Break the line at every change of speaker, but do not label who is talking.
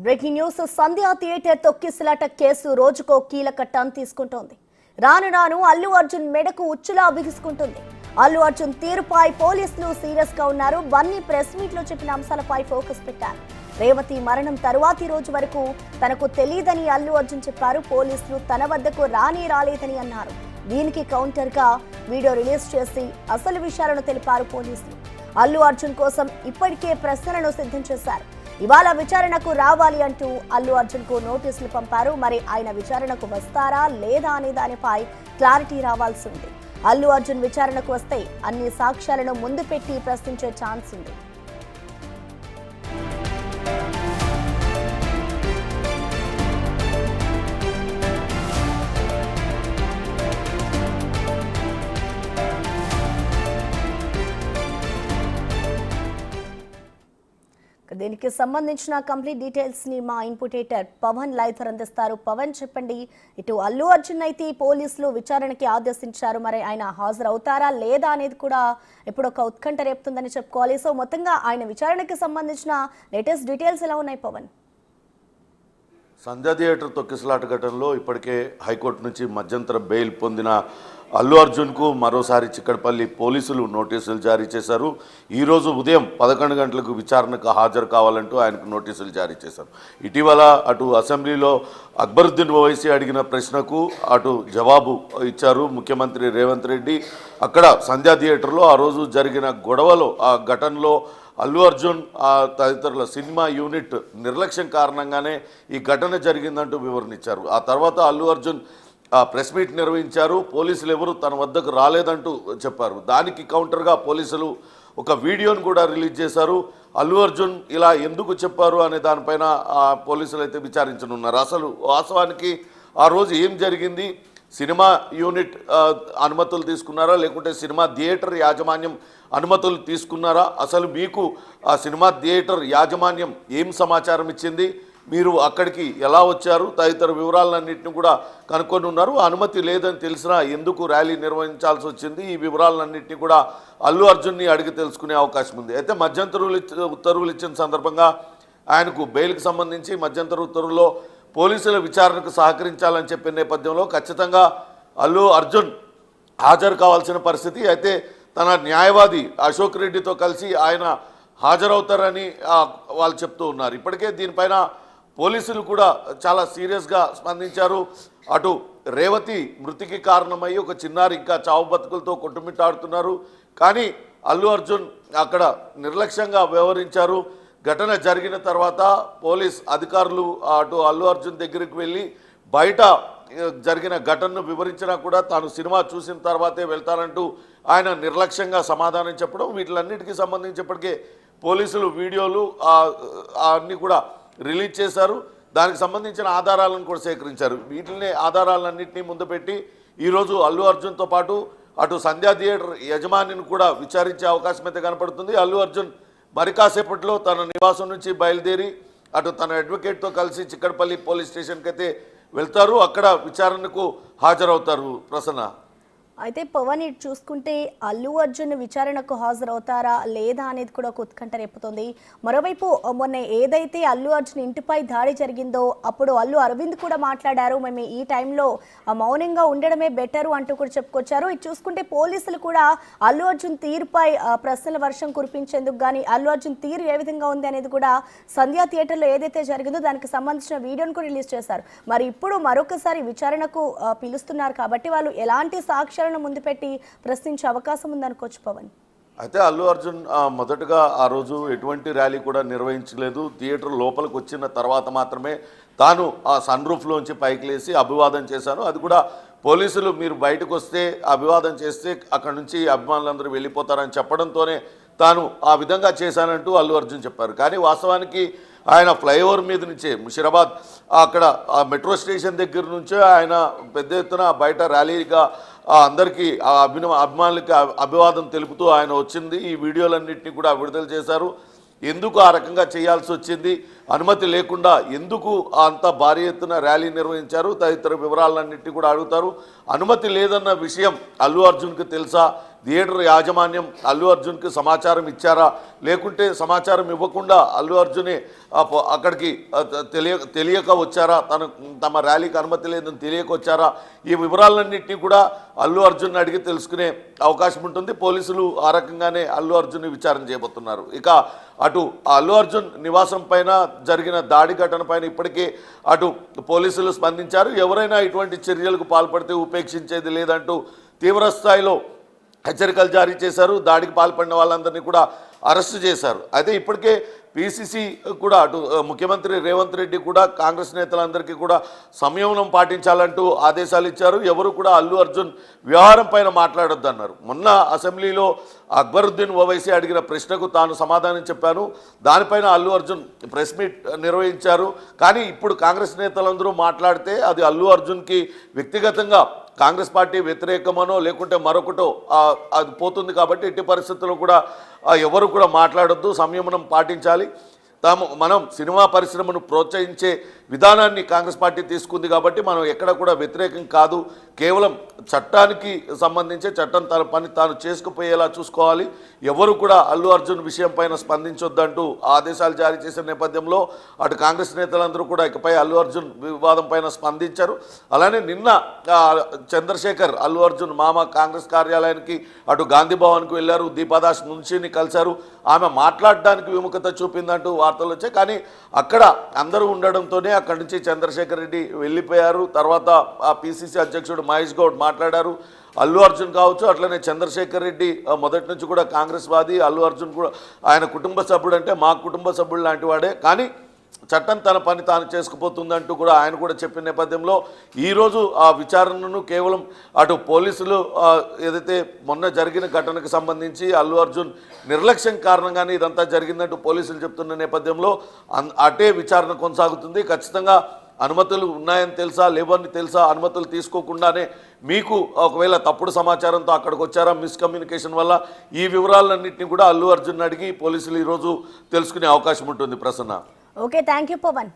Breaking news. Sandhya theatre తొక్కిసలాట case రోజుకో కీలక టర్న్ తీసుకుంటోంది. రాను రాను అల్లు అర్జున్ మెడకు ఉచ్చులా బిగుసుకుంటుంది. అల్లు అర్జున్ తీరుపై పోలీసులు సీరియస్ గా ఉన్నారు. బన్నీ ప్రెస్ మీట్ లో చెప్పిన అంశాలపై ఫోకస్ పెట్టారు. రేవతి మరణం తరువాతి రోజు వరకు తనకు తెలియదని అల్లు అర్జున్ చెప్పారు. పోలీసులు తన వద్దకు రాలేదని అన్నారు. దీనికి కౌంటర్ గా వీడియో రిలీజ్ చేసి అసలు విషయాలను తెలిపారు పోలీసులు. అల్లు అర్జున్ కోసం ఇప్పటికే ప్రశ్నలను సిద్ధం చేశారు. ఇవాళ విచారణకు రావాలి అంటూ అల్లు అర్జున్ కు నోటీసులు పంపారు. మరి ఆయన విచారణకు వస్తారా లేదా అనే దానిపై క్లారిటీ రావాల్సి ఉంది. అల్లు అర్జున్ విచారణకు వస్తే అన్ని సాక్ష్యాలను ముందు పెట్టి ప్రశ్నించే ఛాన్స్ ఉంది. దీనికి సంబంధించిన కంప్లీట్ డీటెయిల్స్ ని మా ఇన్పుటేటర్ పవన్ లైవ్ అందిస్తారు. పవన్, చెప్పండి. ఇటు అల్లు అర్జున్ అయితే పోలీసులు విచారణకి ఆదేశించారు. మరి ఆయన హాజరు అవుతారా లేదా అనేది కూడా ఇప్పుడు ఒక ఉత్కంఠ రేపుతుందని చెప్పుకోవాలి. సో మొత్తంగా ఆయన విచారణకి సంబంధించిన లేటెస్ట్ డీటెయిల్స్ ఎలా ఉన్నాయి పవన్?
సంధ్యా థియేటర్ తొక్కిసలాట ఘటనలో ఇప్పటికే హైకోర్టు నుంచి మధ్యంతర బెయిల్ పొందిన అల్లు అర్జున్కు మరోసారి చిక్కడపల్లి పోలీసులు నోటీసులు జారీ చేశారు. ఈరోజు ఉదయం 11 గంటలకు విచారణకు హాజరు కావాలంటూ ఆయనకు నోటీసులు జారీ చేశారు. ఇటీవల అటు అసెంబ్లీలో అక్బరుద్దీన్ ఓవైసీ అడిగిన ప్రశ్నకు అటు జవాబు ఇచ్చారు ముఖ్యమంత్రి రేవంత్ రెడ్డి. అక్కడ సంధ్యా థియేటర్లో ఆ రోజు జరిగిన గొడవలో, ఆ ఘటనలో అల్లు అర్జున్ తదితరుల సినిమా యూనిట్ నిర్లక్ష్యం కారణంగానే ఈ ఘటన జరిగిందంటూ వివరణించారు. ఆ తర్వాత అల్లు అర్జున్ ప్రెస్ మీట్ నిర్వహించారు. పోలీసులు ఎవరు తన వద్దకు రాలేదంటూ చెప్పారు. దానికి కౌంటర్గా పోలీసులు ఒక వీడియోను కూడా రిలీజ్ చేశారు. అల్లు అర్జున్ ఇలా ఎందుకు చెప్పారు అనే దానిపైన పోలీసులు అయితే విచారించనున్నారు. అసలు వాస్తవానికి ఆ రోజు ఏం జరిగింది? సినిమా యూనిట్ అనుమతులు తీసుకున్నారా, లేకుంటే సినిమా థియేటర్ యాజమాన్యం అనుమతులు తీసుకున్నారా? అసలు మీకు ఆ సినిమా థియేటర్ యాజమాన్యం ఏం సమాచారం ఇచ్చింది? మీరు అక్కడికి ఎలా వచ్చారు? తదితర వివరాలన్నింటినీ కూడా కనుక్కొని ఉన్నారు. అనుమతి లేదని తెలిసినా ఎందుకు ర్యాలీ నిర్వహించాల్సి వచ్చింది? ఈ వివరాలన్నింటినీ కూడా అల్లు అర్జున్ని అడిగి తెలుసుకునే అవకాశం ఉంది. అయితే మధ్యంతర ఉత్తర్వులు ఇచ్చిన సందర్భంగా ఆయనకు బెయిల్కి సంబంధించి మధ్యంతర ఉత్తర్వుల్లో పోలీసుల విచారణకు సహకరించాలని చెప్పిన నేపథ్యంలో ఖచ్చితంగా అల్లు అర్జున్ హాజరు కావాల్సిన పరిస్థితి. అయితే తన న్యాయవాది అశోక్ రెడ్డితో కలిసి ఆయన హాజరవుతారని వాళ్ళు చెప్తూ ఉన్నారు. ఇప్పటికే దీనిపైన పోలీసులు కూడా చాలా సీరియస్గా స్పందించారు. అటు రేవతి మృతికి కారణమయ్యి ఒక చిన్నారి ఇంకా చావు బతుకులతో కొట్టుమిట్టాడుతున్నారు. కానీ అల్లు అర్జున్ అక్కడ నిర్లక్ష్యంగా వ్యవహరించారు. ఘటన జరిగిన తర్వాత పోలీస్ అధికారులు అటు అల్లు అర్జున్ దగ్గరికి వెళ్ళి బయట జరిగిన ఘటనను వివరించినా కూడా తాను సినిమా చూసిన తర్వాతే వెళ్తానంటూ ఆయన నిర్లక్ష్యంగా సమాధానం చెప్పడం, వీటిలన్నిటికీ సంబంధించి ఇప్పటికే పోలీసులు వీడియోలు అన్నీ కూడా రిలీజ్ చేశారు. దానికి సంబంధించిన ఆధారాలను కూడా సేకరించారు. వీటిని ఆధారాలన్నింటినీ ముందు పెట్టి ఈరోజు అల్లు అర్జున్తో పాటు అటు సంధ్యా థియేటర్ యజమానిని కూడా విచారించే అవకాశం అయితే కనపడుతుంది. అల్లు అర్జున్ మరి కాసేపట్లో తన నివాసం నుంచి బయలుదేరి అటు తన అడ్వకేట్తో కలిసి చిక్కడపల్లి పోలీస్ స్టేషన్కి అయితే వెళ్తారు. అక్కడ విచారణకు హాజరవుతారు. ప్రసన్న,
అయితే పవన్, ఇటు చూసుకుంటే అల్లు అర్జున్ విచారణకు హాజరవుతారా లేదా అనేది కూడా ఒక ఉత్కంఠ రేపుతోంది. మరోవైపు మొన్న ఏదైతే అల్లు అర్జున్ ఇంటిపై దాడి జరిగిందో అప్పుడు అల్లు అరవింద్ కూడా మాట్లాడారు. మేము ఈ టైంలో మౌనంగా ఉండడమే బెటరు అంటూ కూడా చెప్పుకొచ్చారు. ఇటు చూసుకుంటే పోలీసులు కూడా అల్లు అర్జున్ తీరుపై ప్రశ్నల వర్షం కురిపించేందుకు కానీ అల్లు అర్జున్ తీరు ఏ విధంగా ఉంది అనేది కూడా సంధ్యా థియేటర్లో ఏదైతే జరిగిందో దానికి సంబంధించిన వీడియోను కూడా రిలీజ్ చేశారు. మరి ఇప్పుడు మరొకసారి విచారణకు పిలుస్తున్నారు కాబట్టి వాళ్ళు ఎలాంటి సాక్ష్యాలు ముందు పెట్టి ప్రశ్నించే అవకాశం ఉందనుకోవచ్చు పవన్.
అయితే అల్లు అర్జున్ మొదటగా ఆ రోజు ఎటువంటి ర్యాలీ కూడా నిర్వహించలేదు. థియేటర్ లోపలికి వచ్చిన తర్వాత మాత్రమే తాను ఆ సన్ రూఫ్లోంచి పైకి లేసి అభివాదం చేశాను. అది కూడా పోలీసులు మీరు బయటకు వస్తే అభివాదం చేస్తే అక్కడి నుంచి అభిమానులందరూ వెళ్ళిపోతారని చెప్పడంతోనే తాను ఆ విధంగా చేశానంటూ అల్లు అర్జున్ చెప్పారు. కానీ వాస్తవానికి ఆయన ఫ్లైఓవర్ మీద నుంచే ముషిరాబాద్ అక్కడ ఆ మెట్రో స్టేషన్ దగ్గర నుంచే ఆయన పెద్ద ఎత్తున బయట ర్యాలీగా అందరికీ అభిమానులకి అభివాదం తెలుపుతూ ఆయన వచ్చింది. ఈ వీడియోలన్నింటినీ కూడా విడుదల చేశారు. ఎందుకు ఆ రకంగా చేయాల్సి వచ్చింది, అనుమతి లేకుండా ఎందుకు అంత భారీ ఎత్తున ర్యాలీ నిర్వహించారు, తదితర వివరాలన్నింటినీ కూడా అడుగుతారు. అనుమతి లేదన్న విషయం అల్లు అర్జున్కి తెలుసా, థియేటర్ యాజమాన్యం అల్లు అర్జున్కి సమాచారం ఇచ్చారా, లేకుంటే సమాచారం ఇవ్వకుండా అల్లు అర్జునే అక్కడికి తెలియక వచ్చారా, తమ ర్యాలీకి అనుమతి లేదని తెలియక వచ్చారా, ఈ వివరాలన్నింటినీ కూడా అల్లు అర్జున్ అడిగి తెలుసుకునే అవకాశం ఉంటుంది. పోలీసులు ఆ రకంగానే అల్లు అర్జున్ని విచారణ చేయబోతున్నారు. ఇక అటు అల్లు అర్జున్ నివాసం పైన జరిగిన దాడి ఘటన పైన ఇప్పటికే అటు పోలీసులు స్పందించారు. ఎవరైనా ఇటువంటి చర్యలకు పాల్పడితే ఉపేక్షించేది లేదంటూ తీవ్ర స్థాయిలో హెచ్చరికలు జారీ చేశారు. దాడికి పాల్పడిన వాళ్ళందరినీ కూడా అరెస్టు చేశారు. అయితే ఇప్పటికే పిసిసి కూడా అటు ముఖ్యమంత్రి రేవంత్ రెడ్డి కూడా కాంగ్రెస్ నేతలందరికీ కూడా సంయమనం పాటించాలంటూ ఆదేశాలు ఇచ్చారు. ఎవరు కూడా అల్లు అర్జున్ వ్యవహారం పైన మాట్లాడొద్దు అన్నారు. మొన్న అసెంబ్లీలో అక్బరుద్దీన్ ఓవైసీ అడిగిన ప్రశ్నకు తాను సమాధానం చెప్పాను. దానిపైన అల్లు అర్జున్ ప్రెస్ మీట్ నిర్వహించారు. కానీ ఇప్పుడు కాంగ్రెస్ నేతలందరూ మాట్లాడితే అది అల్లు అర్జున్కి వ్యక్తిగతంగా కాంగ్రెస్ పార్టీ వ్యతిరేకమనో లేకుంటే మరొకటో అది పోతుంది. కాబట్టి ఎట్టి పరిస్థితుల్లో కూడా ఎవరు కూడా మాట్లాడొద్దు, సంయమనం పాటించాలి. మనం సినిమా పరిశ్రమను ప్రోత్సహించే విధానాన్ని కాంగ్రెస్ పార్టీ తీసుకుంది కాబట్టి మనం ఎక్కడ కూడా వ్యతిరేకం కాదు. కేవలం చట్టానికి సంబంధించి చట్టం తన పని తాను చేసుకుపోయేలా చూసుకోవాలి. ఎవరు కూడా అల్లు అర్జున్ విషయం పైన స్పందించొద్దంటూ ఆదేశాలు జారీ చేసిన నేపథ్యంలో అటు కాంగ్రెస్ నేతలందరూ కూడా ఇకపై అల్లు అర్జున్ వివాదం పైన స్పందించారు. అలానే నిన్న చంద్రశేఖర్ అల్లు అర్జున్ మామ కాంగ్రెస్ కార్యాలయానికి అటు గాంధీ భవన్కు వెళ్ళారు. దీపాదాస్ మున్షిని కలిశారు. ఆమె మాట్లాడడానికి విముఖత చూపిందంటూ వార్తలు వచ్చాయి. కానీ అక్కడ అందరూ ఉండడంతోనే అక్కడి నుంచి చంద్రశేఖర్ రెడ్డి వెళ్ళిపోయారు. తర్వాత ఆ పిసిసి అధ్యక్షుడు మహేష్ గౌడ్ మాట్లాడారు. అల్లు అర్జున్ కావచ్చు, అట్లనే చంద్రశేఖర్ రెడ్డి మొదటి నుంచి కూడా కాంగ్రెస్ వాది. అల్లు అర్జున్ కూడా ఆయన కుటుంబ సభ్యుడు, అంటే మా కుటుంబ సభ్యుడు లాంటి వాడే. కానీ చట్టం తన పని తాను చేసుకుపోతుందంటూ కూడా ఆయన కూడా చెప్పిన నేపథ్యంలో ఈరోజు ఆ విచారణను కేవలం అటు పోలీసులు ఏదైతే మొన్న జరిగిన ఘటనకు సంబంధించి అల్లు అర్జున్ నిర్లక్ష్యం కారణంగానే ఇదంతా జరిగిందంటూ పోలీసులు చెప్తున్న నేపథ్యంలో అటే విచారణ కొనసాగుతుంది. ఖచ్చితంగా అనుమతులు ఉన్నాయని తెలుసా, లేవని తెలుసా, అనుమతులు తీసుకోకుండానే మీకు ఒకవేళ తప్పుడు సమాచారంతో అక్కడికి వచ్చారా, మిస్కమ్యూనికేషన్ వల్ల, ఈ వివరాలన్నింటినీ కూడా అల్లు అర్జున్ అడిగి పోలీసులు ఈరోజు తెలుసుకునే అవకాశం ఉంటుంది. Prasanna.
Okay, thank you Pawan.